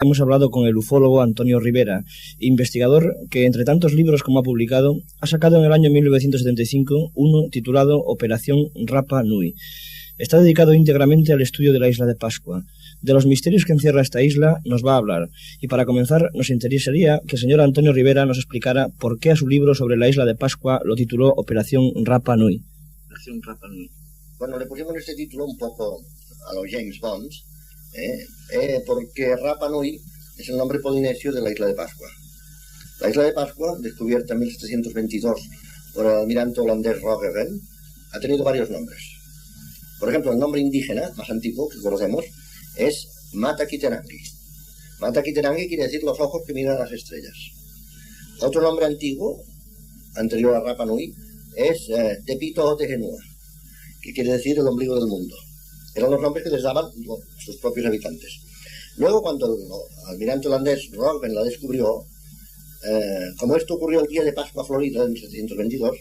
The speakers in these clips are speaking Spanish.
Hemos hablado con el ufólogo Antonio Rivera, investigador que, entre tantos libros como ha publicado, ha sacado en el año 1975 uno titulado Operación Rapa Nui. Está dedicado íntegramente al estudio de la isla de Pascua. De los misterios que encierra esta isla nos va a hablar. Y para comenzar, nos interesaría que el señor Antonio Rivera nos explicara por qué a su libro sobre la isla de Pascua lo tituló Operación Rapa Nui. Operación Rapa Nui. Bueno, le pusimos este título un poco a los James Bond, porque Rapa Nui es el nombre polinesio de la isla de Pascua. La isla de Pascua, descubierta en 1722 por el almirante holandés Roggeveen, ha tenido varios nombres. Por ejemplo, el nombre indígena más antiguo que conocemos es Mata Kiterangi. Mata Kiterangi quiere decir los ojos que miran las estrellas. Otro nombre antiguo, anterior a Rapa Nui, es Tepito o Tegenua, que quiere decir el ombligo del mundo. Eran los nombres que les daban sus propios habitantes. Luego, cuando el almirante holandés Roggeveen la descubrió, como esto ocurrió el día de Pascua Florida en 1722,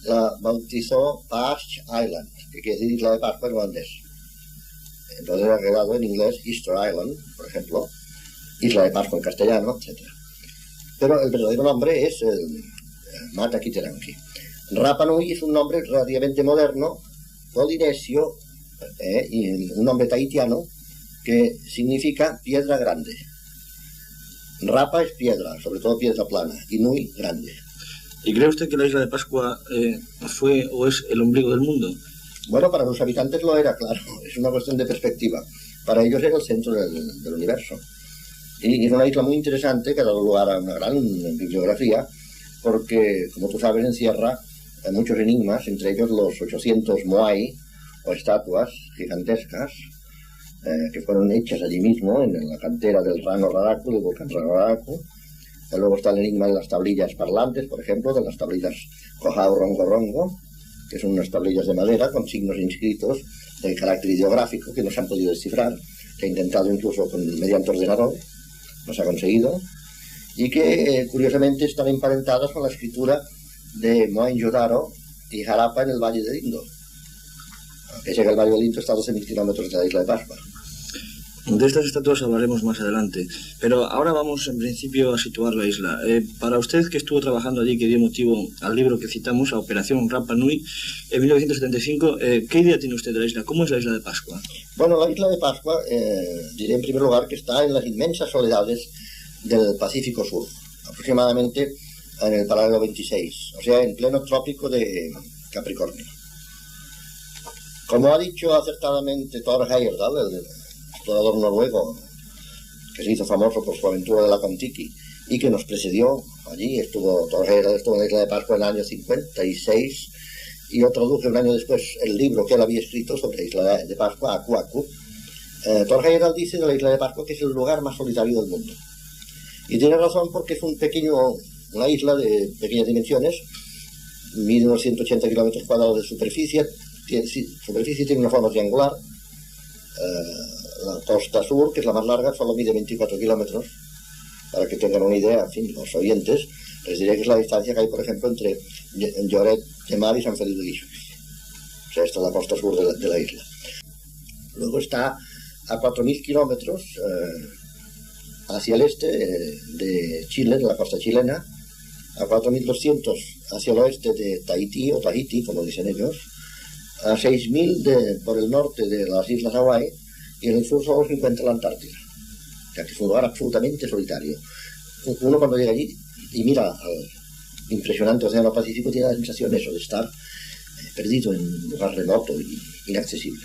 la bautizó Pasch Island, que quiere decir Isla de Pascua en holandés. Entonces ha quedado en inglés Easter Island, por ejemplo, Isla de Pascua en castellano, etc. Pero el verdadero nombre es Mata Kiterangi. Rapa Nui es un nombre relativamente moderno, polinesio, y un nombre tahitiano que significa piedra grande. Rapa es piedra, sobre todo piedra plana, y Nui, grande. ¿Y cree usted que la isla de Pascua fue o es el ombligo del mundo? Bueno, para los habitantes lo era, claro, es una cuestión de perspectiva. Para ellos era el centro del universo. Y es una isla muy interesante que ha dado lugar a una gran bibliografía, porque, como tú sabes, encierra muchos enigmas, entre ellos los 800 moai, o estatuas gigantescas, que fueron hechas allí mismo, en la cantera del Rano Raraku, del volcán Rano Raraku. Luego está el enigma de las tablillas parlantes, por ejemplo, de las tablillas Kohau Rongo Rongo, que son unas tablillas de madera con signos inscritos de carácter ideográfico que no se han podido descifrar. Se ha intentado incluso mediante ordenador, no se ha conseguido, y que curiosamente están emparentadas con la escritura de Mohenjo-Daro y Harappa en el Valle del Indo. Pese a que el Valle del Indo está a 12.000 kilómetros de la isla de Pascua. De estas estatuas hablaremos más adelante, pero ahora vamos en principio a situar la isla. Para usted, que estuvo trabajando allí, que dio motivo al libro que citamos, a Operación Rapa Nui, en 1975, ¿qué idea tiene usted de la isla? ¿Cómo es la isla de Pascua? Bueno, la isla de Pascua, diré en primer lugar que está en las inmensas soledades del Pacífico Sur, aproximadamente en el paralelo 26, o sea, en pleno trópico de Capricornio. Como ha dicho acertadamente Thor Heyerdahl, el explorador noruego que se hizo famoso por su aventura de la Kon-Tiki y que nos precedió allí, Thor Heyerdahl estuvo en la isla de Pascua en el año 56, y yo traduje un año después el libro que él había escrito sobre la isla de Pascua, Aku Aku. Thor Heyerdahl dice de la isla de Pascua que es el lugar más solitario del mundo. Y tiene razón, porque es una isla de pequeñas dimensiones, mide unos 180 kilómetros cuadrados de superficie, tiene una forma triangular. La costa sur, que es la más larga, solo mide 24 kilómetros. Para que tengan una idea, en fin, los oyentes, les diré que es la distancia que hay, por ejemplo, entre Lloret de Mar y San Feliu de Guíxols. O sea, esta es la costa sur de la isla. Luego está a 4.000 kilómetros hacia el este de Chile, de la costa chilena, a 4.200 hacia el oeste de Tahití, o Tahiti, como dicen ellos, a 6.000 por el norte de las islas Hawái, y en el sur solo se encuentra la Antártida. O sea, que es un lugar absolutamente solitario. Uno, cuando llega allí y mira al impresionante océano Pacífico, tiene la sensación de estar perdido en un lugar remoto y inaccesible.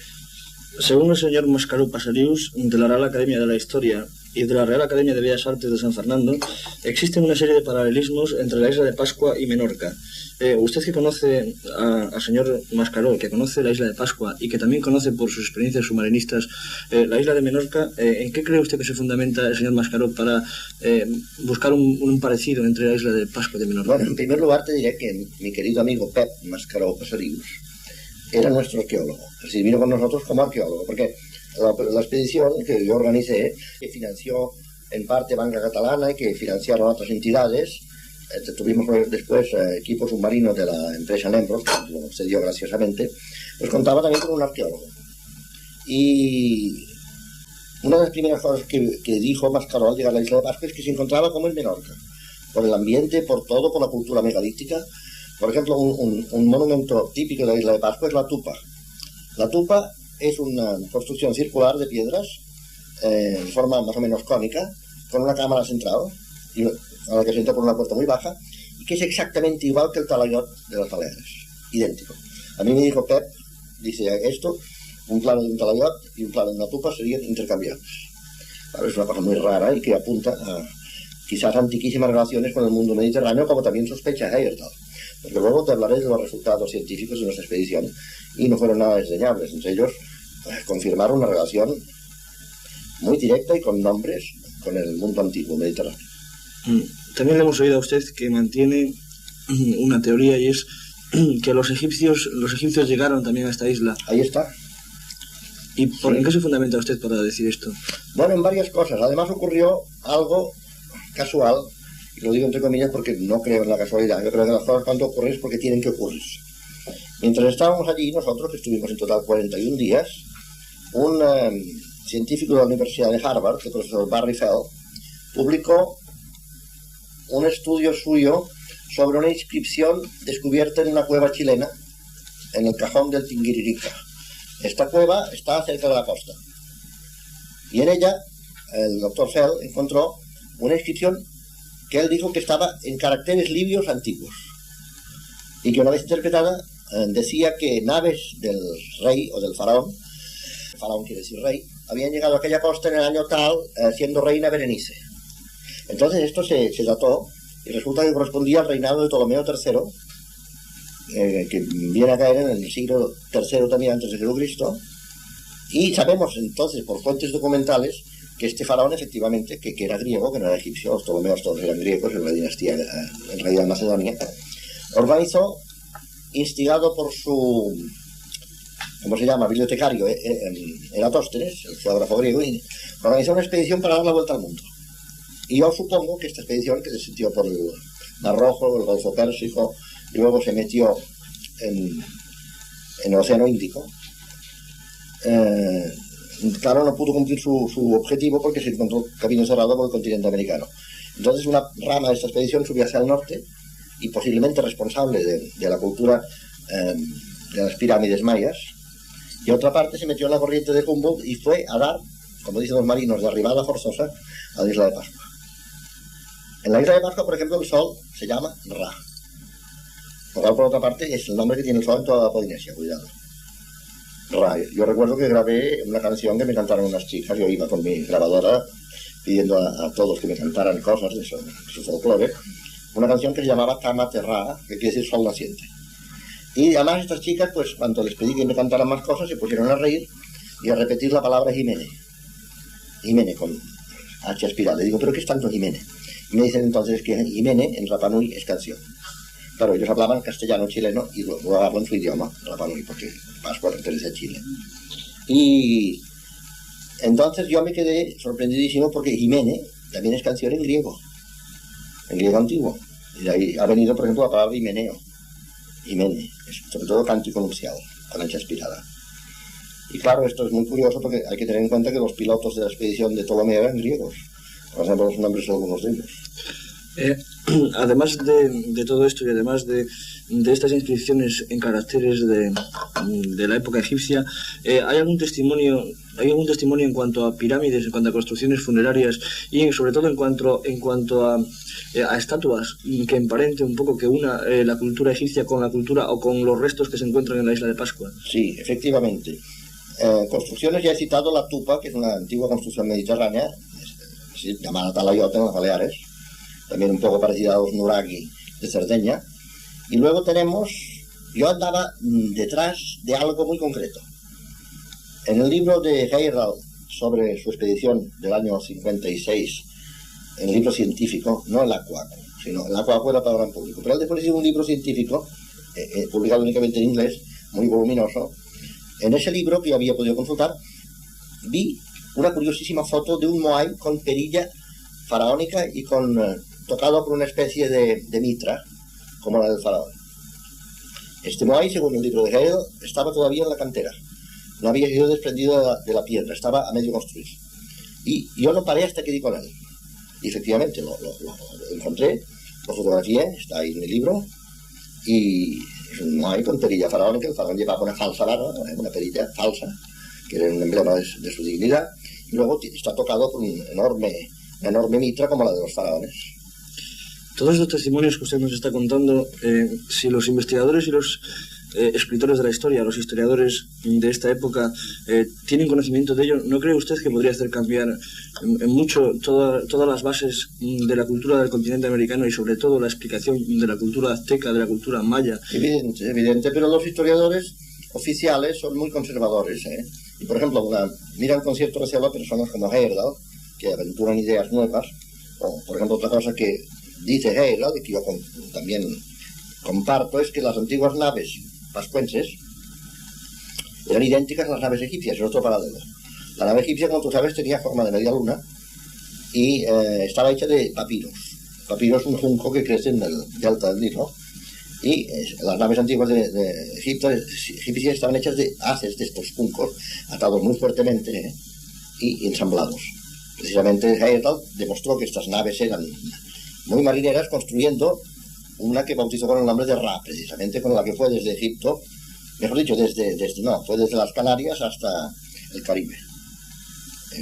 Según el señor Mascaró Pasarius, de la Real Academia de la Historia y de la Real Academia de Bellas Artes de San Fernando, existen una serie de paralelismos entre la isla de Pascua y Menorca. Usted, que conoce al señor Mascaró, que conoce la isla de Pascua y que también conoce por sus experiencias submarinistas la isla de Menorca, ¿en qué cree usted que se fundamenta el señor Mascaró para buscar un parecido entre la isla de Pascua y de Menorca? Bueno, en primer lugar te diré que mi querido amigo Pep Mascaró Pasarius era nuestro arqueólogo, es decir, vino con nosotros como arqueólogo, porque la expedición que yo organicé, que financió en parte Banca Catalana y que financiaron otras entidades, tuvimos después equipo submarino de la empresa Nembros, que lo cedió graciosamente, pues contaba también con un arqueólogo. Y Una de las primeras cosas que dijo Mascaró al llegar a la isla de Pascua es que se encontraba como en Menorca, por el ambiente, por todo, por la cultura megalítica. Por ejemplo, un monumento típico de la isla de Pascua es la tupa. La tupa es una construcción circular de piedras en forma más o menos cónica, con una cámara central, a la que se entra por una puerta muy baja, y que es exactamente igual que el talayot de las Baleares, idéntico. A mí me dijo Pep, dice, esto, un plano de un talayot y un plano de una tupa serían intercambiables. Claro, es una cosa muy rara y que apunta a quizás antiquísimas relaciones con el mundo mediterráneo, como también sospecha Heyerdahl. Porque luego te hablaré de los resultados científicos de nuestra expedición y no fueron nada desdeñables. Entre ellos, confirmaron una relación muy directa y con nombres con el mundo antiguo mediterráneo. También le hemos oído a usted que mantiene una teoría, y es que los egipcios llegaron también a esta isla. Ahí está. ¿Y en qué se fundamenta usted para decir esto? Bueno, en varias cosas. Además ocurrió algo casual, y lo digo entre comillas porque no creo en la casualidad. Yo creo que las cosas cuando ocurren es porque tienen que ocurrir. Mientras estábamos allí, nosotros, que estuvimos en total 41 días, un científico de la Universidad de Harvard, el profesor Barry Fell, publicó un estudio suyo sobre una inscripción descubierta en una cueva chilena, en el cajón del Tinguiririca. Esta cueva está cerca de la costa. Y en ella, el doctor Fell encontró una inscripción que él dijo que estaba en caracteres libios antiguos. Y que una vez interpretada, decía que naves del rey o del faraón quiere decir rey, habían llegado a aquella costa en el año tal, siendo reina Berenice. Entonces esto se dató y resulta que correspondía al reinado de Ptolomeo III, que viene a caer en el siglo III también antes de Jesucristo, y sabemos entonces por fuentes documentales que este faraón efectivamente, que era griego, que no era egipcio, los Ptolomeos todos eran griegos, en la dinastía en realidad macedonia, organizó, instigado por su, ¿cómo se llama?, bibliotecario, Eratóstenes, el geógrafo griego, y organizó una expedición para dar la vuelta al mundo. Y yo supongo que esta expedición, que se sintió por el Mar Rojo, el Golfo Pérsico, y luego se metió en el Océano Índico, claro, no pudo cumplir su objetivo porque se encontró camino cerrado por el continente americano. Entonces una rama de esta expedición subió hacia el norte y posiblemente responsable de la cultura de las pirámides mayas, y otra parte se metió en la corriente de Humboldt y fue a dar, como dicen los marinos, de arribada forzosa a la isla de Pascua. En la isla de Pascua, por ejemplo, el sol se llama Ra. Lo cual, por otra parte, es el nombre que tiene el sol en toda la Polinesia, cuidado. Ra. Yo recuerdo que grabé una canción que me cantaron unas chicas, yo iba con mi grabadora pidiendo a todos que me cantaran cosas de su folclore, una canción que se llamaba Tamate Ra, que quiere decir sol naciente. Y además estas chicas, pues cuando les pedí que me cantaran más cosas, se pusieron a reír y a repetir la palabra Jimene. Jimene con H aspirada. Le digo, ¿pero qué es tanto Jimene? Y me dicen entonces que Jimene en Rapa Nui es canción. Claro, ellos hablaban castellano chileno y luego hablaban su idioma, Rapa Nui, porque Pascua pertenece a Chile. Y entonces yo me quedé sorprendidísimo porque Jimene también es canción en griego antiguo. Y de ahí ha venido, por ejemplo, la palabra himeneo. Himene, sobre todo cántico nupcial, con H aspirada. Y claro, esto es muy curioso porque hay que tener en cuenta que los pilotos de la expedición de Ptolomeo eran griegos. Por ejemplo, los nombres de algunos de ellos. Además de todo esto y además de estas inscripciones en caracteres de la época egipcia, ¿hay algún testimonio en cuanto a pirámides, en cuanto a construcciones funerarias y sobre todo en cuanto a estatuas que emparente un poco, que una la cultura egipcia con la cultura o con los restos que se encuentran en la isla de Pascua? Sí, efectivamente. Construcciones, ya he citado la tupa, que es una antigua construcción mediterránea, llamada talayot en las Baleares, también un poco parecida a los nuraghi de Cerdeña. Y luego tenemos, yo andaba detrás de algo muy concreto. En el libro de Heyerdahl sobre su expedición del año 56, en el libro científico, no el Acuaco, sino el Acuaco era para el gran público, pero él después hizo un libro científico, publicado únicamente en inglés, muy voluminoso. En ese libro, que yo había podido consultar, vi una curiosísima foto de un moai con perilla faraónica y tocado por una especie de mitra, como la del faraón. Este moai, según el libro de Heyerdahl, estaba todavía en la cantera. No había sido desprendido de la piedra, estaba a medio construir. Y yo no paré hasta que di con él. Y efectivamente lo encontré, lo fotografié, está ahí en el libro, y no hay con perilla faraónica. El faraón llevaba una falsa vara, una perilla falsa, que era un emblema de su dignidad, y luego está tocado con una enorme mitra como la de los faraones. Todos estos testimonios que usted nos está contando, si los investigadores y los escritores de la historia, los historiadores de esta época, tienen conocimiento de ello, ¿no cree usted que podría hacer cambiar en mucho todas las bases de la cultura del continente americano y sobre todo la explicación de la cultura azteca, de la cultura maya? Evidente, pero los historiadores oficiales son muy conservadores, ¿eh? Y por ejemplo, mira el concierto que se habla personas como Heyerdahl, que aventuran ideas nuevas, o por ejemplo otra cosa que dice Heyerdahl, y que yo también comparto, es que las antiguas naves pascuenses eran idénticas a las naves egipcias, es otro paralelo. La nave egipcia, como tú sabes, tenía forma de media luna y estaba hecha de papiros. Papiro es un junco que crece en el delta del Nilo, y las naves antiguas de Egipto, egipcias, estaban hechas de haces de estos juncos, atados muy fuertemente y ensamblados. Precisamente Heyerdahl demostró que estas naves eran muy marineras, construyendo una que bautizó con el nombre de Ra, precisamente con la que fue desde Egipto, mejor dicho, fue desde las Canarias hasta el Caribe.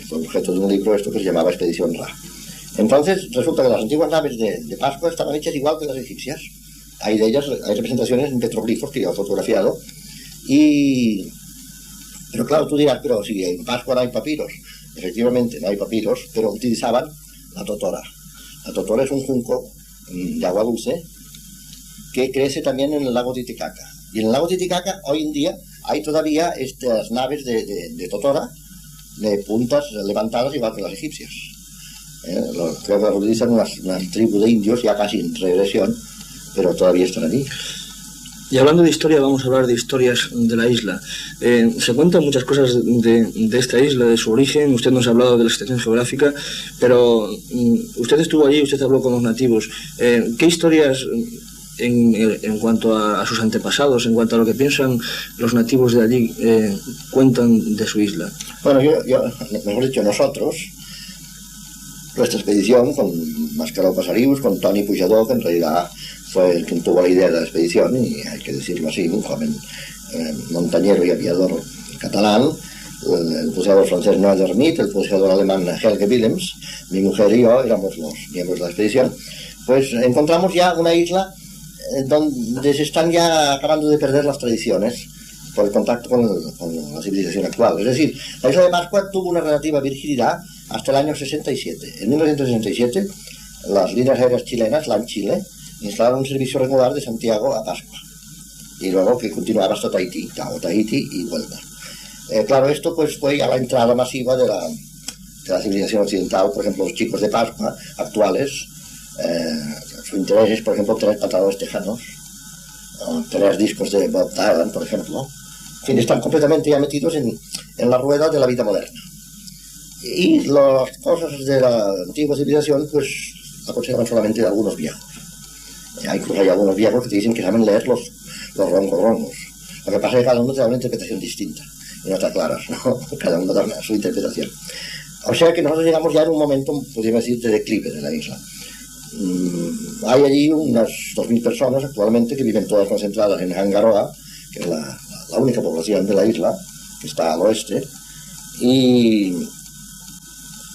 Fue objeto de un libro esto que se llamaba Expedición Ra. Entonces resulta que las antiguas naves de Pascua estaban hechas igual que las egipcias. Hay de ellas, hay representaciones en petroglifos que yo he fotografiado, pero claro, tú dirás, pero si en Pascua no hay papiros. Efectivamente no hay papiros, pero utilizaban la totora. La totora es un junco de agua dulce que crece también en el lago Titicaca. Y en el lago Titicaca hoy en día hay todavía estas naves de totora de puntas levantadas igual que las egipcias. Creo que las utilizan unas tribus de indios ya casi en regresión, pero todavía están allí. Y hablando de historia, vamos a hablar de historias de la isla. Se cuentan muchas cosas de esta isla, de su origen. Usted nos ha hablado de la extensión geográfica, pero usted estuvo allí, usted habló con los nativos. ¿Qué historias en cuanto a sus antepasados, en cuanto a lo que piensan los nativos de allí, cuentan de su isla? Bueno, mejor dicho, nosotros, nuestra expedición con Mascaró Pasarius, con Toni Pujador, que en realidad fue el quien tuvo la idea de la expedición, y hay que decirlo así, un joven montañero y aviador catalán, el buceador francés Noël Hermite, el buceador alemán Helge Willems, mi mujer y yo éramos los miembros de la expedición. Pues encontramos ya una isla donde se están ya acabando de perder las tradiciones por el contacto con la civilización actual. Es decir, la isla de Pascua tuvo una relativa virginidad hasta el año 67. En 1967, las líneas aéreas chilenas, LAN Chile, instalaron un servicio regular de Santiago a Pascua, y luego que continuaba hasta Tahití y vuelta. Claro, esto pues fue ya la entrada masiva de la civilización occidental. Por ejemplo, los chicos de Pascua actuales, su interés es, por ejemplo, tener pantalones tejanos, o tener discos de Bob Dylan, por ejemplo. En fin, están completamente ya metidos en la rueda de la vida moderna. Y las cosas de la antigua civilización, pues, la conservan solamente de algunos viejos. Incluso hay algunos viejos que te dicen que saben leer los rongos. Lo que pasa es que cada uno te da una interpretación distinta, y no está clara, ¿no? Cada uno da su interpretación. O sea que nosotros llegamos ya en un momento, podríamos decir, de declive de la isla. Hay allí unas 2.000 personas actualmente que viven todas concentradas en Hangaroa, que es la única población de la isla, que está al oeste. Y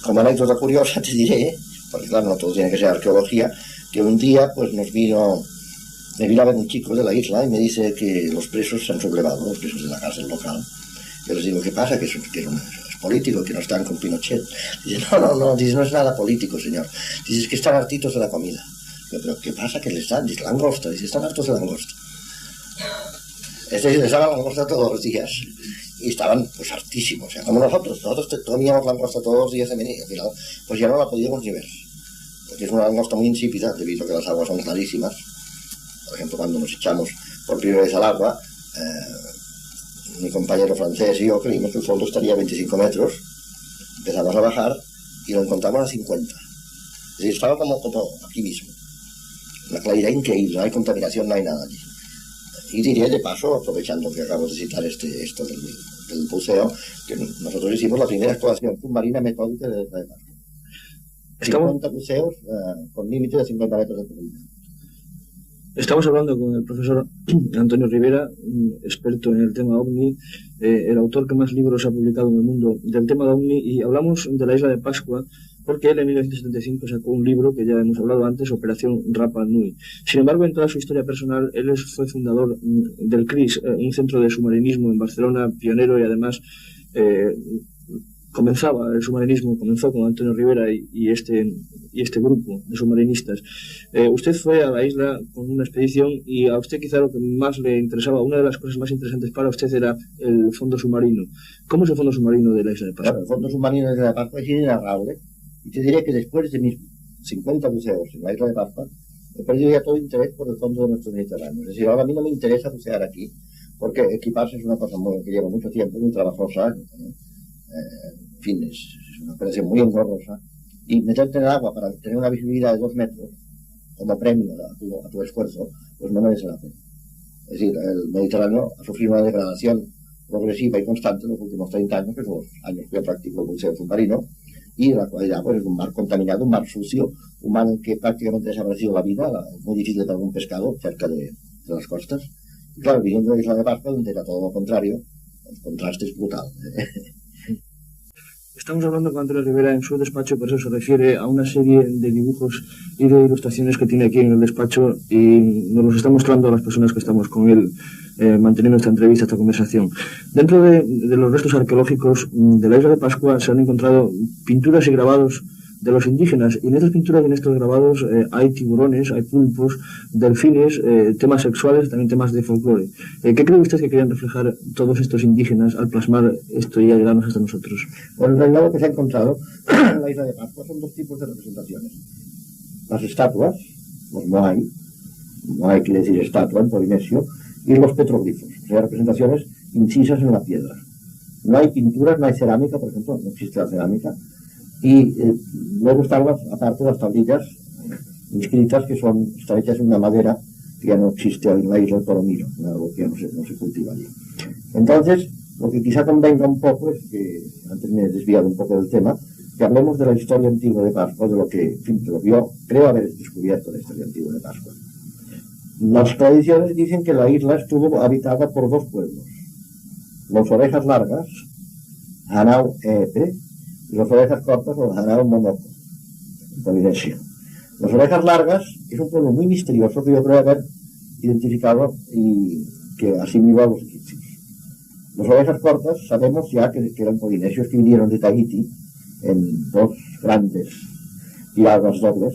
como anécdota curiosa te diré, porque claro, no todo tiene que ser arqueología, que un día pues me vino a ver un chico de la isla y me dice que los presos se han sublevado, los presos de la cárcel local. Yo les digo, ¿qué pasa? Que es político, que no están con Pinochet. Dice, no, dice, no es nada político, señor. Dice, es que están hartitos de la comida. Yo, ¿pero qué pasa? ¿Qué les dan? Dice, langosta. Dice, están hartos de langosta. Es decir, les daban langosta todos los días. Y estaban pues hartísimos. O sea, como nosotros comíamos langosta todos los días de venir. Al final, pues ya no la podíamos ni ver. Porque es una langosta muy insípida, debido a que las aguas son clarísimas. Por ejemplo, cuando nos echamos por primera vez al agua, mi compañero francés y yo creímos que el fondo estaría a 25 metros. Empezamos a bajar y lo encontramos a 50. Es decir, estaba como aquí mismo. Una claridad increíble, no hay contaminación, no hay nada allí. Y diré de paso, aprovechando que acabo de citar esto del buceo, que nosotros hicimos la primera exploración submarina metódica de la isla de Pascua. 50 buceos con límite de 50 metros de profundidad. Estamos hablando con el profesor Antonio Rivera, experto en el tema OVNI, el autor que más libros ha publicado en el mundo del tema de OVNI, y hablamos de la isla de Pascua porque él en 1975 sacó un libro que ya hemos hablado antes, Operación Rapa Nui. Sin embargo, en toda su historia personal, él fue fundador del CRIS, un centro de submarinismo en Barcelona, pionero, y además comenzó con Antonio Rivera y este grupo de submarinistas. Usted fue a la isla con una expedición y a usted quizá lo que más le interesaba, una de las cosas más interesantes para usted era el fondo submarino. ¿Cómo es el fondo submarino de la isla de Pascua? Claro, el fondo submarino de la isla de Pascua es inenarrable. Y te diré que después de mis 50 buceos en la isla de Pascua, he perdido ya todo interés por el fondo de nuestro Mediterráneo. Es decir, ahora a mí no me interesa bucear aquí, porque equiparse es una cosa que lleva mucho tiempo, muy trabajosa, en fin, es una operación muy engorrosa, y meterte en el agua para tener una visibilidad de 2 metros como premio a tu esfuerzo, pues no merece la pena. Es decir, el Mediterráneo ha sufrido una degradación progresiva y constante en los últimos 30 años, que son los años que yo practico el buceo submarino, y en la actualidad pues, es un mar contaminado, un mar sucio, un mar en que prácticamente ha desaparecido la vida, es muy difícil para algún pescado cerca de las costas. Y claro, viniendo de la isla de Pascua, donde era todo lo contrario, el contraste es brutal. Estamos hablando con Antonio Rivera en su despacho, por eso se refiere a una serie de dibujos y de ilustraciones que tiene aquí en el despacho, y nos los está mostrando a las personas que estamos con él manteniendo esta entrevista, esta conversación. Dentro de los restos arqueológicos de la isla de Pascua se han encontrado pinturas y grabados de los indígenas, y en estas pinturas y en estos grabados hay tiburones, hay pulpos, delfines, temas sexuales, también temas de folclore. ¿Qué cree usted que querían reflejar todos estos indígenas al plasmar esto y llegarnos hasta nosotros? Bueno, en realidad lo que se ha encontrado en la isla de Pascua son 2 tipos de representaciones. Las estatuas, los moai quiere decir estatua en polinesio, y los petroglifos, o sea, representaciones incisas en la piedra. No hay pinturas, no hay cerámica, por ejemplo, no existe la cerámica. Y luego están aparte las tablillas inscritas que están hechas en una madera que ya no existe en la isla de Toromiro, algo que no se cultiva allí. Entonces, lo que quizá convenga un poco es que, antes me he desviado un poco del tema, que hablemos de la historia antigua de Pascua, de lo que yo creo haber descubierto la historia antigua de Pascua. Las tradiciones dicen que la isla estuvo habitada por 2 pueblos, los Orejas Largas, Hanau Epe, y las Orejas Cortas, los Hanau Monoco, en Polinesia. Las Orejas Largas es un pueblo muy misterioso que yo creo haber identificado y que asimiló a los egipcios. Las Orejas Cortas sabemos ya que eran polinesios que vinieron de Tahití en 2 grandes tiradas dobles,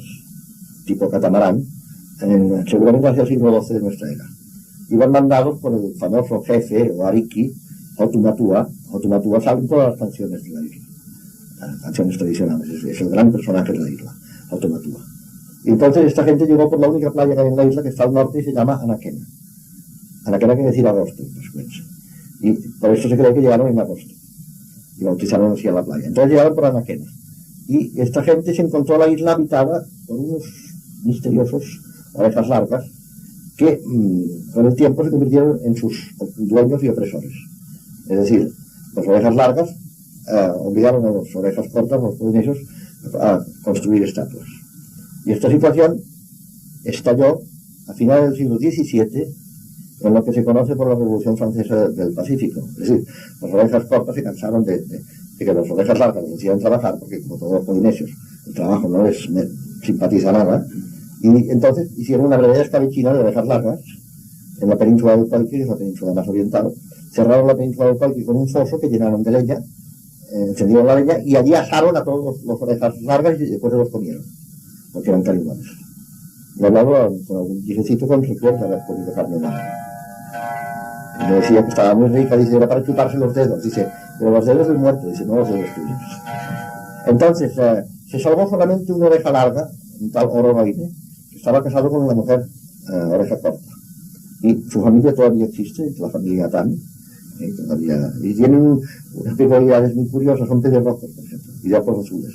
tipo catamarán, seguramente hacia el siglo XII de nuestra era. Iban mandados por el famoso jefe o ariki, Hotumatua. Hotumatua salen todas las canciones de la isla, canciones tradicionales, es el gran personaje de la isla, Hotumatua. Y entonces esta gente llegó por la única playa que hay en la isla, que está al norte y se llama Anaquena. Anaquena quiere decir agosto, pues, y por eso se cree que llegaron en agosto y bautizaron así a la playa. Entonces llegaron por Anaquena, y esta gente se encontró la isla habitada por unos misteriosos orejas largas que con el tiempo se convirtieron en sus dueños y opresores. Es decir, las orejas largas obligaron a las orejas cortas, los polinesios, a construir estatuas. Y esta situación estalló a finales del siglo XVII en lo que se conoce por la Revolución Francesa del Pacífico. Es decir, las orejas cortas se cansaron de que las orejas largas les hicieran trabajar, porque como todos los polinesios el trabajo no les simpatiza nada, y entonces hicieron una verdadera escabechina de orejas largas en la península del Palqui, que es la península más oriental. Cerraron la península del Palqui con un foso que llenaron de leña, encendieron la leña y allí asaron a todos los orejas largas y después se los comieron, porque eran caníbales. He hablado con algún viejecito con recuerdo de haber comido carne humana. Y me decía que estaba muy rica, dice, era para chuparse los dedos, dice, pero los dedos del muerto, dice, no los dedos tuyos. Entonces, se salvó solamente una oreja larga, un tal Oronoide, que estaba casado con una mujer oreja corta. Y su familia todavía existe, la familia Tan, todavía, y tienen unas peculiaridades muy curiosas, son pelirrojos, por ejemplo, y de ojos azules.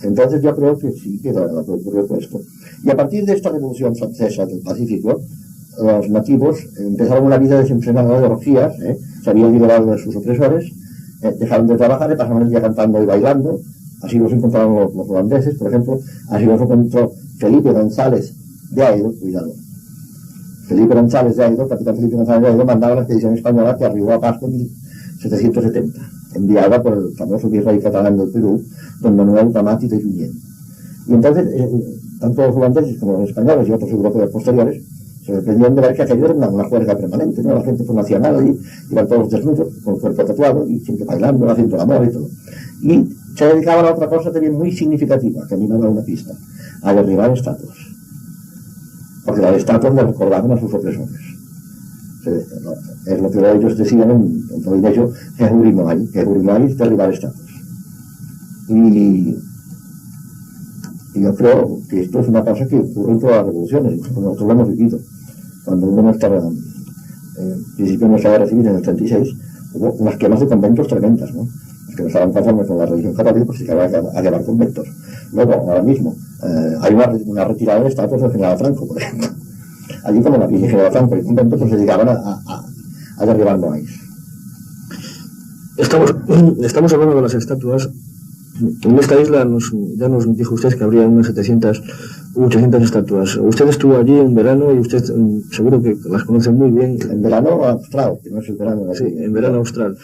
Entonces yo creo que sí, que ocurrió esto. Y a partir de esta Revolución Francesa del Pacífico, los nativos empezaron una vida desenfrenada de orgías, se habían liberado de sus opresores, dejaron de trabajar y pasaron el día cantando y bailando. Así los encontraron los holandeses, por ejemplo, así los encontró Felipe González de Aedo, cuidado. Felipe González de Aedo, capitán Felipe González de Aedo, mandaba la expedición española que arribó a Pascua en 1770, enviada por el famoso virrey catalán del Perú, don Manuel Tamati de Junyent. Y entonces, tanto los holandeses como los españoles y otros europeos posteriores se sorprendieron de ver que aquello era una juerga permanente, ¿no? La gente pues no hacía nada y iban todos desnudos, con el cuerpo tatuado y siempre bailando, haciendo el amor y todo. Y se dedicaban a otra cosa también muy significativa, que a mí me da una pista, a derribar estatuas. Porque las estatuas le recordaban a sus opresores. Es lo que ellos decían en polinesio, que es derribar estatuas. Y yo creo que esto es una cosa que ocurre en todas las revoluciones, nosotros lo hemos vivido. Cuando hubo principio de nuestra guerra civil en el 36, hubo unas quemas de conventos tremendas, ¿no? Los que no estaban conformes con la religión católica, pues se iban a quemar conventos. Luego, ahora mismo, hay una retirada de estatuas del general Franco, por ejemplo. Allí, como la Virgen general Franco y el convento, pues se dedicaban a derribar noáis. Estamos hablando de las estatuas. En esta isla ya nos dijo usted que habría unas 700 u 800 estatuas. Usted estuvo allí en verano y usted seguro que las conoce muy bien. En verano austral, que no es el verano de aquí. Sí, en verano austral.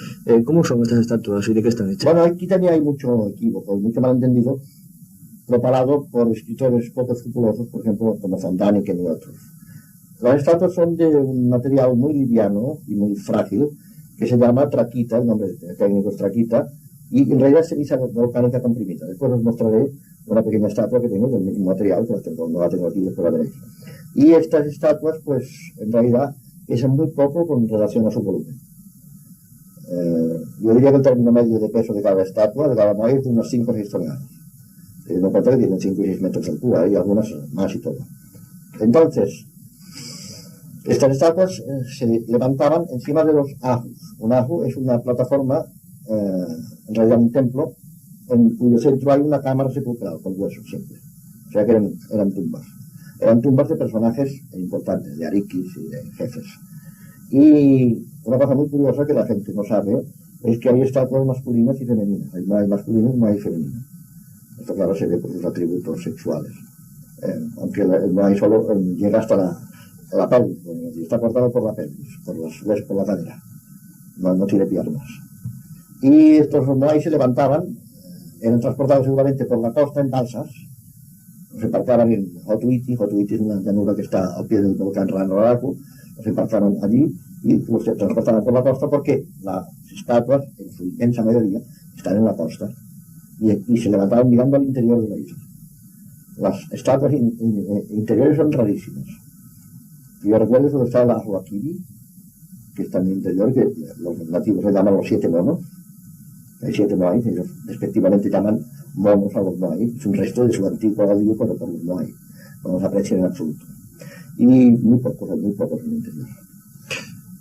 ¿Cómo son estas estatuas y de qué están hechas? Bueno, aquí también hay mucho equívoco, mucho malentendido, propalado por escritores poco escrupulosos, por ejemplo, como Fontana y otros. Las estatuas son de un material muy liviano y muy frágil, que se llama traquita, el nombre técnico es traquita, y en realidad es ceniza volcánica comprimida. Después os mostraré una pequeña estatua que tengo del mismo material, que no la tengo aquí, después la veréis. Y estas estatuas, pues, en realidad, pesan muy poco con relación a su volumen. Yo diría que el término medio de peso de cada estatua, de cada muelle, es de unos 5 o 6 toneladas. No cuento que tienen 5 y 6 metros de altura, y algunas más y todo. Entonces, estas estatuas se levantaban encima de los ajus. Un aju es una plataforma, en realidad un templo, en cuyo centro hay una cámara sepulcral con huesos siempre. O sea que eran tumbas. Eran tumbas de personajes importantes, de ariquis y de jefes. Y una cosa muy curiosa que la gente no sabe es que hay estatuas masculinas y femeninas. No hay masculinas y no hay femeninas. Esto claro se ve por sus atributos sexuales. Aunque no hay solo llega hasta la pelvis, está cortado por la pelvis, por los huesos, por la cadera. No tiene piernas. Y estos noáis se levantaban, eran transportados seguramente por la costa en balsas, los embarcaban en Hotuiti. Hotuiti es una llanura que está al pie del volcán Ranaraku, los embarcaron allí y los transportaban por la costa porque las estatuas, en su inmensa mayoría, están en la costa y se levantaban mirando al interior de la isla. Las estatuas interiores son rarísimas. Yo recuerdo donde está la Huaquiri, que está en el interior, que los nativos le llaman los 7 monos. Hay 7 moais, ellos respectivamente llaman monos a los moais. Es un resto de su antiguo odio por los moais. No los aprecian en absoluto. Y muy pocos en el interior.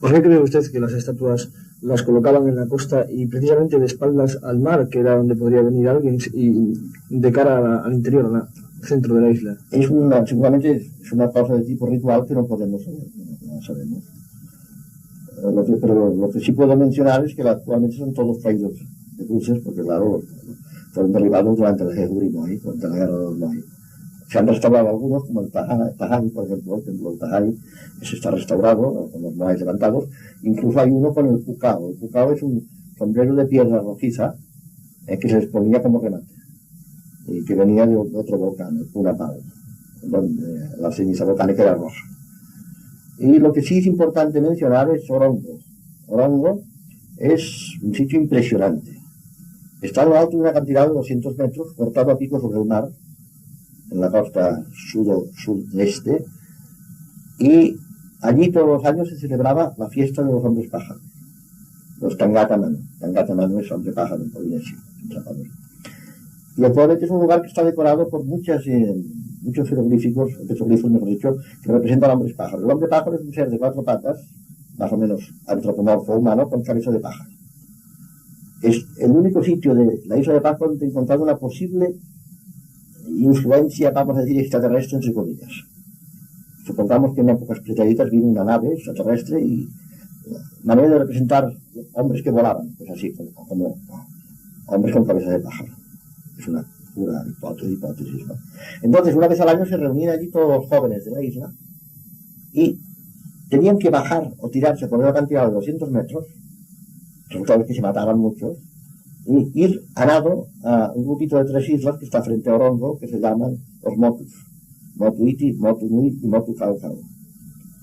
¿Por qué cree usted que las estatuas las colocaban en la costa y precisamente de espaldas al mar, que era donde podría venir alguien, y de cara al interior, al centro de la isla? Seguramente es una cosa de tipo ritual que no podemos saber, no sabemos. Pero lo que sí puedo mencionar es que actualmente son todos traídos de buses, porque claro, fueron derribados durante el Jehuri Moai, durante la guerra de los Moai. Se han restaurado algunos, como el Tahai, por ejemplo, el templo del Tahai, ese está restaurado, con los Moais levantados. Incluso hay uno con el Pucao. El Pucao es un sombrero de piedra rojiza que se les ponía como remate, y que venía de otro volcán, el Punapao, donde la ceniza volcánica era roja. Y lo que sí es importante mencionar es Orongo. Orongo es un sitio impresionante. Está a lo alto de una cantidad de 200 metros, cortado a pico sobre el mar, en la costa sudeste, y allí todos los años se celebraba la fiesta de los hombres pájaros, los Tangata Manu. Tangata Manu es hombre pájaro en Polinesio. Y actualmente es un lugar que está decorado por muchos jeroglíficos, petroglifos mejor dicho, que representan hombres pájaros. El hombre pájaro es un ser de 4 patas, más o menos antropomorfo humano, con cabeza de pájaro. Es el único sitio de la isla de Pascua donde he encontrado una posible influencia, vamos a decir, extraterrestre, entre comillas. Supongamos que en épocas pretéritas vino una nave extraterrestre y manera de representar hombres que volaban, pues así, como hombres con cabeza de pájaro. Es una pura hipótesis, ¿no? Entonces, una vez al año se reunían allí todos los jóvenes de la isla y tenían que bajar o tirarse por una cantidad de 200 metros, resultaba que se mataban muchos, y ir a nado a un grupito de 3 islas que está frente a Orongo, que se llaman los Motus: Motu Iti, Motu Nui y Motu Caucau.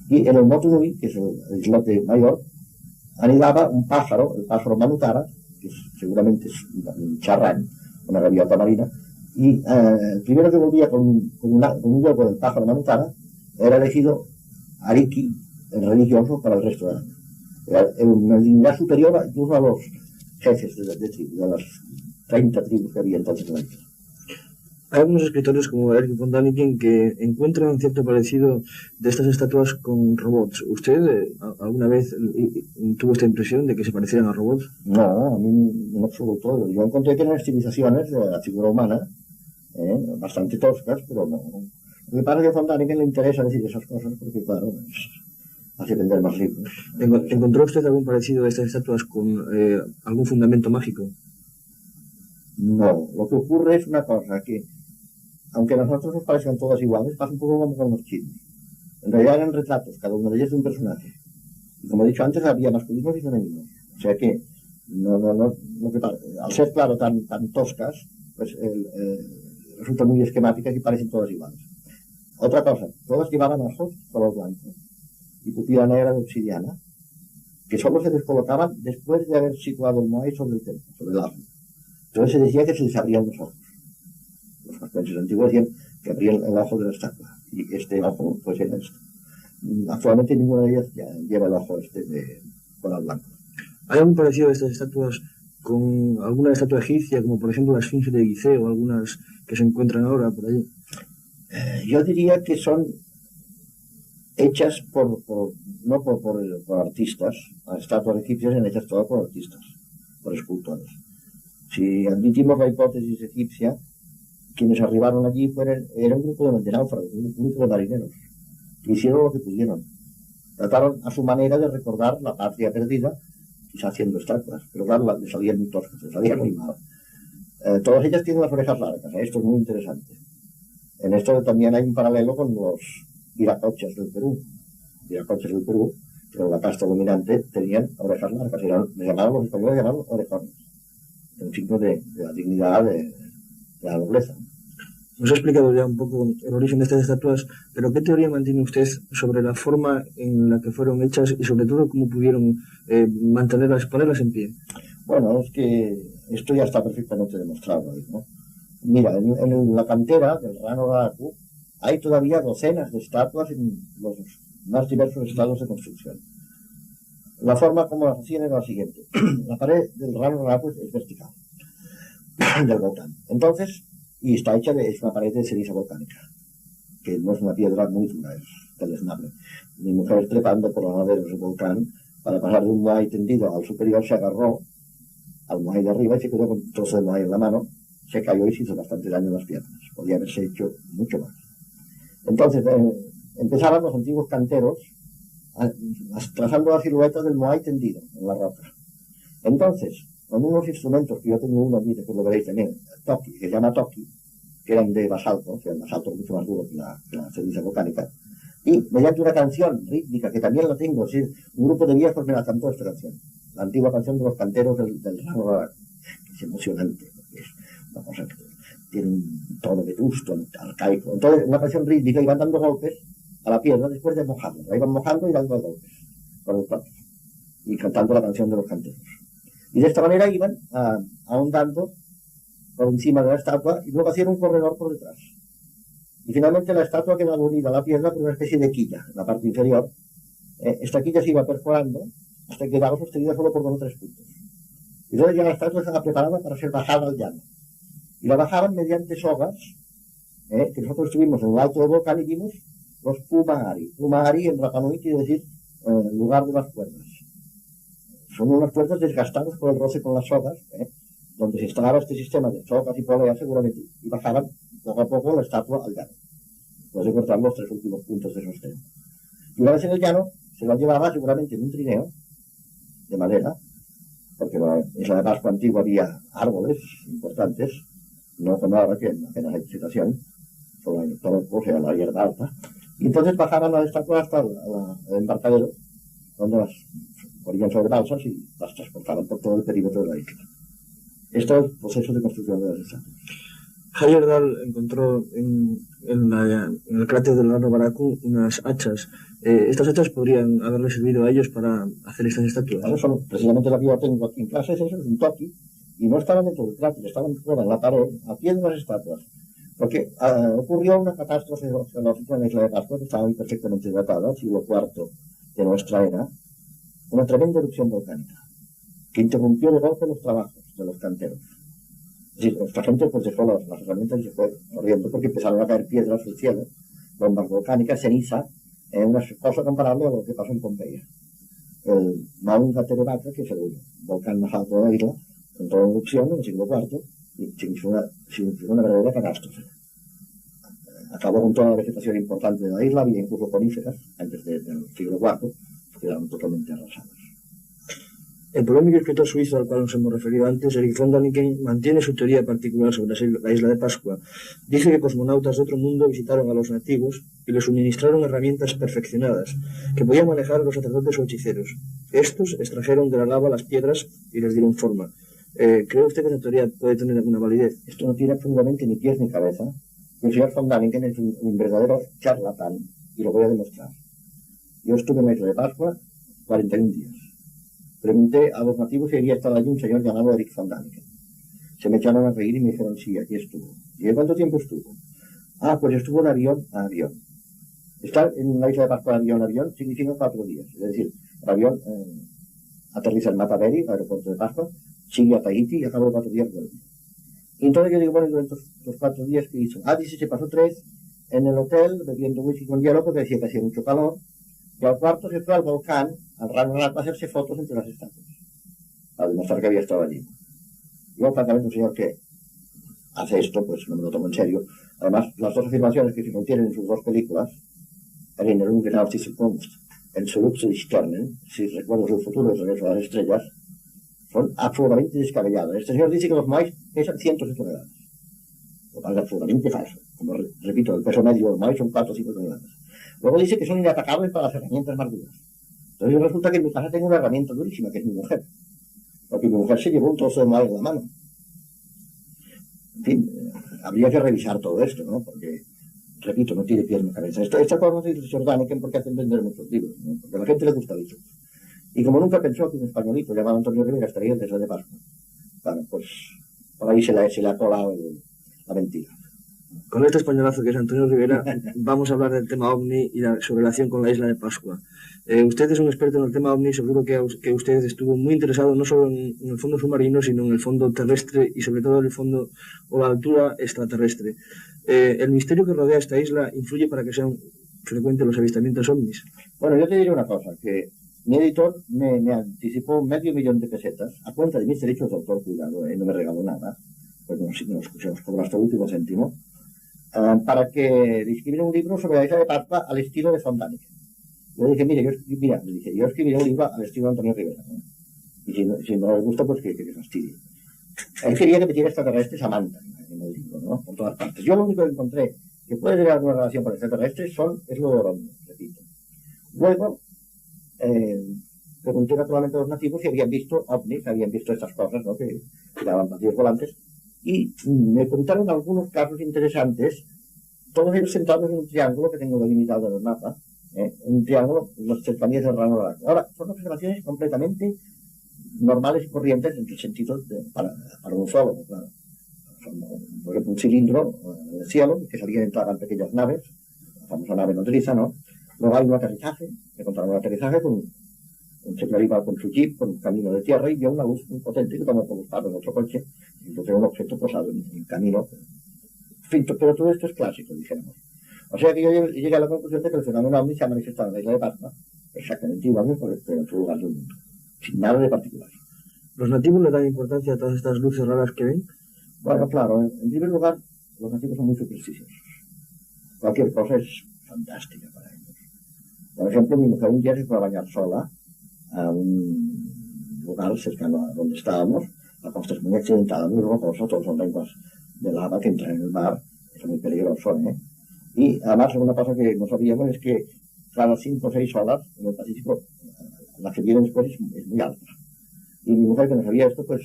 Y en el Motu Nui, que es el islote mayor, anidaba un pájaro, el pájaro manutara, que seguramente es un charrán, una gaviota marina, y el primero que volvía con un huevo del pájaro manutara era elegido Ariki, el religioso, para el resto del año. Era una dignidad superior incluso a los jefes de tribu, de las 30 tribus que había entonces en la isla. Hay algunos escritores como Eric von Däniken que encuentran un cierto parecido de estas estatuas con robots. ¿Usted alguna vez tuvo esta impresión de que se parecieran a robots? No, a mí en absoluto. Yo encontré que eran estilizaciones de la figura humana, bastante toscas, pero no. Lo que pasa es que a von Däniken le interesa decir esas cosas porque, claro, hace vender más libros. ¿Encontró usted algún parecido de estas estatuas con algún fundamento mágico? No, lo que ocurre es una cosa, que aunque a nosotros nos parecen todas iguales, pasa un poco como con los chinos. En realidad eran retratos, cada uno de ellos de un personaje. Y como he dicho antes, había masculinos y femeninos. O sea que, al ser, claro, tan toscas, pues resulta muy esquemáticas y parecen todas iguales. Otra cosa, todas llevaban ojos color blanco y pupila negra de obsidiana, que solo se descolocaban después de haber situado el moai sobre el templo, sobre el árbol. Entonces se decía que se les abrían los ojos. Los japoneses antiguos decían que abrían el ojo de la estatua, y este ojo pues era esto. Actualmente ninguna de ellas lleva el ojo de color blanco. ¿Hay algún parecido de estas estatuas con alguna estatua egipcia, como por ejemplo la Esfinge de Gizeh o algunas que se encuentran ahora por allí? Yo diría que son hechas no por artistas. Las estatuas egipcias eran hechas todas por artistas, por escultores. Si admitimos la hipótesis egipcia, quienes arribaron allí era un grupo de náufragos, un grupo de marineros, que hicieron lo que pudieron. Trataron a su manera de recordar la patria perdida, quizá haciendo estatuas, pero claro, les salían muy toscas, les salían muy mal. Todas ellas tienen las orejas largas, esto es muy interesante. En esto también hay un paralelo con los viracochas del Perú. Viracochas del Perú, que en la casta dominante tenían orejas largas, les llamaban los españoles orejones, un signo de la dignidad de la nobleza. Nos ha explicado ya un poco el origen de estas estatuas, pero ¿qué teoría mantiene usted sobre la forma en la que fueron hechas y sobre todo cómo pudieron ponerlas en pie? Bueno, es que esto ya está perfectamente demostrado ahí, ¿no? Mira, en la cantera del Rano Raraku hay todavía docenas de estatuas en los más diversos estados de construcción. La forma como las hacían era la siguiente. La pared del Rano Raraku es vertical, del volcán. Entonces, y está hecha es una pared de ceniza volcánica, que no es una piedra muy dura, es deleznable. Mi mujer, trepando por los laderos del volcán, para pasar de un moai tendido al superior, se agarró al moai de arriba y se quedó con un trozo de moai en la mano, se cayó y se hizo bastante daño en las piernas. Podría haberse hecho mucho más. Entonces, empezaban los antiguos canteros trazando la silueta del moai tendido en la roca. Entonces, con unos instrumentos, que yo tengo uno allí, después lo veréis también, toki, que se llama toki, que eran de basalto, o sea, el basalto mucho más duro que la ceniza volcánica, y mediante una canción rítmica, que también la tengo, ¿sí? Un grupo de viejos me la cantó esta canción, la antigua canción de los canteros del Rano Raraku, que es emocionante, porque es una cosa que tiene un tono de gusto arcaico. Entonces, una canción rítmica, iban dando golpes a la piedra después de mojarla, la iban mojando y dando golpes con el plato, y cantando la canción de los canteros. Y de esta manera iban ahondando por encima de la estatua y luego hacían un corredor por detrás. Y finalmente la estatua quedaba unida a la piedra por una especie de quilla en la parte inferior. Esta quilla se iba perforando hasta que quedaba sostenida solo por 2 o 3 puntos. Y entonces ya la estatua estaba preparada para ser bajada al llano. Y la bajaban mediante sogas, que nosotros estuvimos en el alto del volcán y vimos los Pumahari. Pumahari en Rapa Nui quiere decir lugar de las cuerdas. Son unas cuerdas desgastadas por el roce con las sogas, donde se instalaba este sistema de sogas y poleas seguramente, y bajaban poco a poco la estatua al llano. Después de cortar los 3 últimos puntos de sostén. Y una vez en el llano, se lo llevaba seguramente en un trineo de madera, porque en la isla de Pascua antigua había árboles importantes, no como ahora que apenas hay vegetación, solo hay troncos, o sea, la hierba alta, y entonces bajaban la estatua hasta el embarcadero, donde las ponían sobre balsas y las transportaban por todo el perímetro de la isla. Esto es el proceso de construcción de las estatuas. Heyerdahl encontró en el cráter del Rano Baracu unas hachas. ¿Estas hachas podrían haberle servido a ellos para hacer estas estatuas? Claro, son precisamente lo que yo tengo aquí en clase, es eso, es un toki, y no estaban dentro del cráter, estaban fuera en la pared, a pie de las estatuas. Porque ocurrió una catástrofe geológica en la isla de Pascua que estaba perfectamente datada, siglo IV de nuestra era, una tremenda erupción volcánica que interrumpió de golpe los trabajos de los canteros. Es decir, esta gente pues dejó las herramientas y se fue corriendo porque empezaron a caer piedras del cielo, bombas volcánicas, ceniza, una cosa comparable a lo que pasó en Pompeya. El Mount Gaterebaca, que es el volcán más alto de la isla, entró en erupción en el siglo IV y significó una verdadera catástrofe. Acabó con toda la vegetación importante de la isla, había incluso coníferas antes del siglo IV, que quedaron totalmente arrasadas. El polémico escritor suizo al cual nos hemos referido antes, Erich von Däniken, mantiene su teoría particular sobre la isla de Pascua. Dice que cosmonautas de otro mundo visitaron a los nativos y les suministraron herramientas perfeccionadas que podían manejar los sacerdotes o hechiceros. Estos extrajeron de la lava las piedras y les dieron forma. ¿Cree usted que esa teoría puede tener alguna validez? Esto no tiene absolutamente ni pies ni cabeza. El señor von Däniken es un verdadero charlatán y lo voy a demostrar. Yo estuve en la isla de Pascua 41 días. Pregunté a los nativos si había estado allí un señor llamado Erich von Däniken. Se me echaron a reír y me dijeron, sí, aquí estuvo. ¿Y cuánto tiempo estuvo? Pues estuvo de avión a avión. Estar en la isla de Pascua de avión a avión significa 4 días. Es decir, el avión aterriza en Mataveri, el aeropuerto de Pascua, sigue a Tahiti y a cabo de 4 días vuelve. Y entonces yo digo, bueno, durante los 4 días que hizo. Dice, se pasó 3 en el hotel bebiendo whisky con hielo porque decía que hacía mucho calor. Y al cuarto se fue al volcán, al Rano Baracu, a hacerse fotos entre las estatuas, para demostrar que había estado allí. Yo, francamente, un señor que hace esto, pues no me lo tomo en serio. Además, las 2 afirmaciones que se contienen en sus 2 películas, Erinnerung auf die Zukunft, el Zurück zu Sternen, si recuerdos del futuro, el regreso a las estrellas, son absolutamente descabelladas. Este señor dice que los maíz pesan cientos de toneladas, lo cual es absolutamente falso. Como repito, el peso medio del maíz son 4 o 5 toneladas. Luego dice que son inatacables para las herramientas más duras. Entonces resulta que en mi casa tengo una herramienta durísima, que es mi mujer. Porque mi mujer se llevó un trozo de maíz en la mano. En fin, habría que revisar todo esto, ¿no? Porque, repito, no tiene pies ni cabeza. Esta cosa no se dice el señor Däniken porque hacen vender muchos libros, ¿no? Porque a la gente le gusta el libro. Y como nunca pensó que un españolito llamado Antonio Rivera estaría en la isla de Pascua, claro, pues por ahí se le ha colado la mentira. Con este españolazo que es Antonio Rivera, vamos a hablar del tema OVNI y su relación con la isla de Pascua. Usted es un experto en el tema OVNI, seguro que usted estuvo muy interesado no solo en el fondo submarino, sino en el fondo terrestre y sobre todo en el fondo o la altura extraterrestre. ¿El misterio que rodea esta isla influye para que sean frecuentes los avistamientos OVNIs? Bueno, yo te diré una cosa, que mi editor me anticipó $500,000 de pesetas, a cuenta de mis derechos de autor, cuidado, no me regaló nada, pues nos cobró hasta el último céntimo, para que escribiera un libro sobre la isla de Pascua al estilo de von Däniken. Yo dije, yo escribiré un libro al estilo de Antonio Rivera, ¿no? Y si no le gusta, pues que fastidie. Él quería que metiera extraterrestres a manta en el libro, ¿no? Por todas partes. Yo lo único que encontré que puede tener alguna relación con extraterrestres es lo de Oroño, repito. Luego, pregunté naturalmente a los nativos si habían visto ovnis, habían visto estas cosas, ¿no? Que daban platillos volantes. Y me contaron algunos casos interesantes, todos ellos centrados en un triángulo que tengo delimitado en el mapa, un triángulo en las cercanías del Rano Baracu. Ahora, son observaciones completamente normales y corrientes en el sentido para un zoólogo, claro. Por ejemplo, un cilindro en el cielo, que salía de todas las pequeñas naves, la famosa nave nodriza, ¿no? Luego hay un aterrizaje, me contaron un aterrizaje con un señor iba con su jeep, con un camino de tierra y vio una luz muy potente que tomó por los palos de otro coche, y entonces un objeto posado en el camino. En fin, pero todo esto es clásico, dijéramos. O sea que yo llegué a la conclusión de que el fenómeno OVNI se ha manifestado en la isla de Pascua, exactamente igual que en otro lugar del mundo, sin nada de particular. ¿Los nativos le dan importancia a todas estas luces raras que ven? Bueno, claro, en primer lugar, los nativos son muy supersticiosos. cualquier cosa es fantástica para ellos. Por ejemplo, mi mujer un día se fue a bañar sola a un lugar cercano a donde estábamos. La costa es muy accidentada, muy rocosa, todos son lenguas de lava que entran en el mar, es muy peligroso, ¿eh? Y además una cosa que no sabíamos es que cada 5 o 6 horas en el Pacífico, la que viene después es muy alta. Y mi mujer, que no sabía esto, pues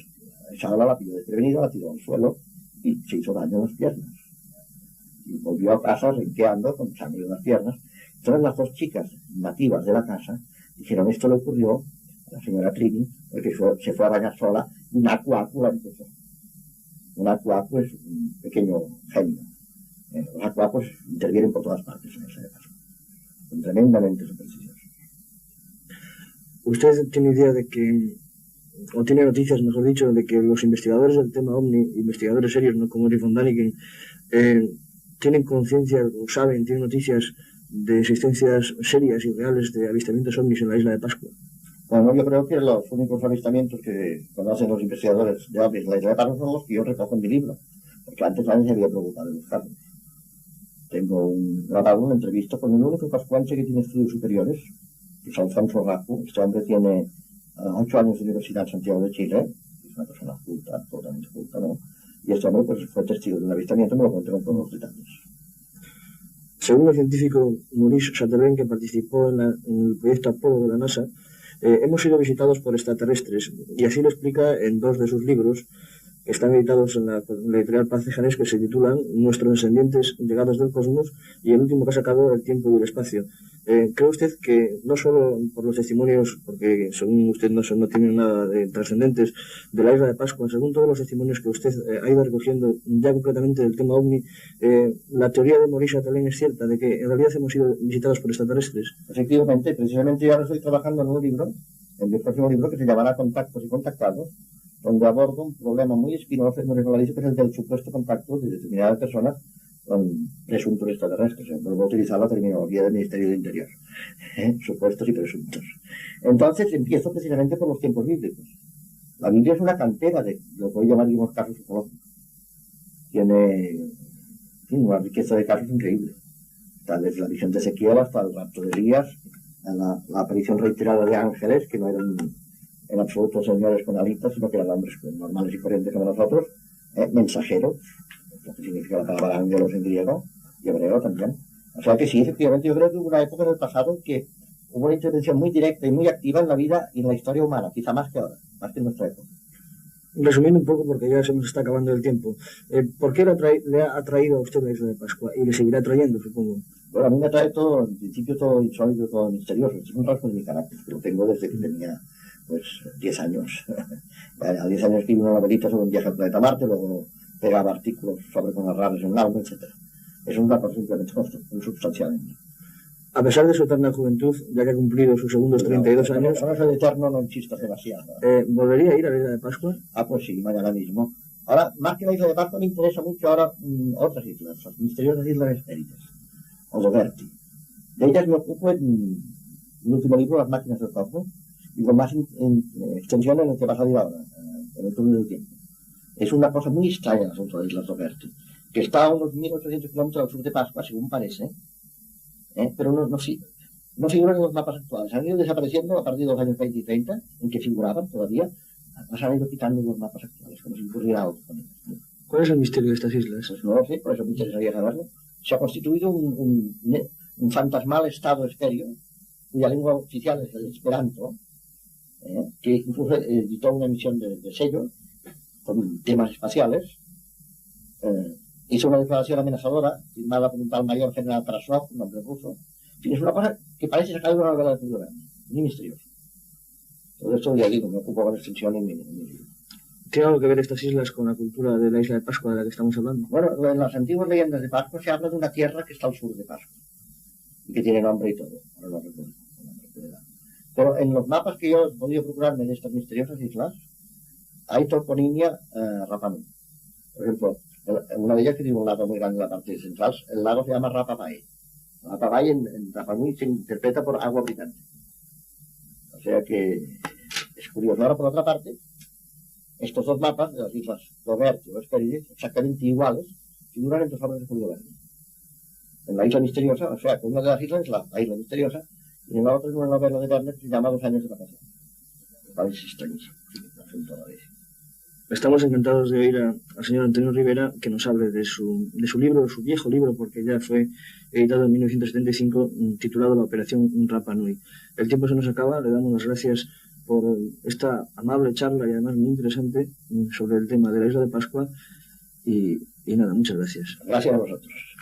esa ola la pilló desprevenida, la tiró al suelo y se hizo daño en las piernas. Y volvió a casa renqueando con sangre en las piernas. Entonces las 2 chicas nativas de la casa dijeron, esto le ocurrió a la señora Trini, porque se fue a bañar sola y un acuacu la empezó. Un acuacu es un pequeño genio. Los acuacos intervienen por todas partes en esa época. Son tremendamente supersticiosos. ¿Usted tiene idea de que, o tiene noticias, mejor dicho, de que los investigadores del tema OVNI, investigadores serios, ¿no?, como Eric von Däniken, tienen conciencia, o saben, tienen noticias de existencias serias y reales de avistamientos OVNIs en la isla de Pascua? Bueno, yo creo que los únicos avistamientos que conocen los investigadores de OVNIs en la isla de Pascua son los que yo recojo en mi libro, porque antes nadie se había preocupado de buscarlos. Tengo grabado una entrevista con el único pascuanche que tiene estudios superiores, que es Alfonso Rapu. Este hombre tiene 8 años de universidad en Santiago de Chile, es una persona culta, totalmente culta, ¿no? Y este hombre pues, fue testigo de un avistamiento, me lo conté con todos los detalles. Según el científico Maurice Chatelain, que participó en el proyecto Apolo de la NASA, hemos sido visitados por extraterrestres, y así lo explica en 2 de sus libros, que están editados en la editorial Paz de Janés, que se titulan Nuestros descendientes llegados del cosmos, y el último que ha sacado, El tiempo y el espacio. ¿Cree usted que no solo por los testimonios, porque según usted no tiene nada de trascendentes, de la isla de Pascua, según todos los testimonios que usted ha ido recogiendo ya concretamente del tema OVNI, la teoría de Maurice Chatelain es cierta, de que en realidad hemos sido visitados por extraterrestres? Efectivamente, precisamente yo ahora estoy trabajando en un libro, en mi próximo libro, que se llamará Contactos y Contactados, donde abordo un problema muy espinoso y muy resbaladizo, que es el del supuesto contacto de determinadas personas con presuntos extraterrestres. Vuelvo a utilizar la terminología del Ministerio del Interior. Supuestos y presuntos. Entonces empiezo precisamente por los tiempos bíblicos. La Biblia es una cantera de lo que hoy llamaríamos casos ufológicos. Tiene, en fin, una riqueza de casos increíble. Tal desde la visión de Ezequiel hasta el rapto de Elías, la aparición reiterada de ángeles, que no eran en absoluto señores con alitas, sino que eran hombres normales y corrientes como nosotros, mensajeros, lo que significa la palabra ángelos en griego y hebreo también. O sea que sí, efectivamente, yo creo que hubo una época en el pasado que hubo una intervención muy directa y muy activa en la vida y en la historia humana, quizá más que ahora, más que en nuestra época. Resumiendo un poco, porque ya se nos está acabando el tiempo, ¿por qué le ha atraído a usted la isla de Pascua? Y le seguirá atrayendo, supongo. Bueno, a mí me atrae todo, en principio todo insólito, todo misterioso. Es un rasgo de mi carácter, que lo tengo desde que tenía, pues, 10 años. A 10 años escribí una novelita sobre un viaje al planeta Marte, luego pegaba artículos sobre cosas raras en Laura, etc. Es un rasgo simplemente sustancial en mí. A pesar de su eterna juventud, ya que ha cumplido sus segundos 32 años... Ahora soy eterno, no insistas demasiado. ¿Volvería a ir a la isla de Pascua? Ah, pues sí, mañana mismo. Ahora, más que la isla de Pascua, me interesa mucho ahora otras islas, las misteriosas islas esféricas, o Doberti. De ellas me ocupo en mi último libro, Las máquinas del cosmos, y con más extensión en el que va a salir ahora, en el túnel del tiempo. Es una cosa muy extraña el asunto de las islas Doberti, que está a unos 1.800 kilómetros al sur de Pascua, según parece, pero no figuran en los mapas actuales. Han ido desapareciendo a partir de los años 20 y 30, en que figuraban todavía, se han ido quitando los mapas actuales, como si ocurriera algo con ellos. ¿Cuál es el misterio de estas islas? Pues no lo sé, por eso me interesaría saberlo. Se ha constituido un fantasmal estado esférico, cuya lengua oficial es el Esperanto, que incluso editó una emisión de sello con temas espaciales, hizo una declaración amenazadora, firmada por un tal mayor general Tarasov, un hombre ruso. En fin, es una cosa que parece sacar de una novela de Julio Verne, muy misteriosa. Todo esto, ya digo, me ocupo con extensión en mi libro. ¿Tiene algo que ver estas islas con la cultura de la isla de Pascua de la que estamos hablando? Bueno, en las antiguas leyendas de Pascua se habla de una tierra que está al sur de Pascua, y que tiene nombre y todo, ahora no recuerdo el nombre que le dan. Pero en los mapas que yo he podido procurarme de estas misteriosas islas, hay toponimia Rapa Nui. Por ejemplo, una de ellas que tiene un lago muy grande en la parte central, el lago se llama Rapa Bai. Rapa Bai en Rapa Nui se interpreta por agua brillante. O sea que es curioso. Ahora, por otra parte, estos dos mapas de las islas Doberti o Hesperides, exactamente iguales, figuran en dos obras de Julio Verne. en la isla misteriosa, o sea, que una de las islas es la isla misteriosa, y en la otra es una novela de Verne que se llama 2 años de vacaciones. País extenso, asunto rarísimo. Estamos encantados de oír al señor Antonio Rivera que nos hable de su libro, su viejo libro, porque ya fue editado en 1975, titulado La Operación Rapa Nui. El tiempo se nos acaba, le damos las gracias por esta amable charla y además muy interesante sobre el tema de la isla de Pascua y nada, muchas gracias. Gracias a vosotros.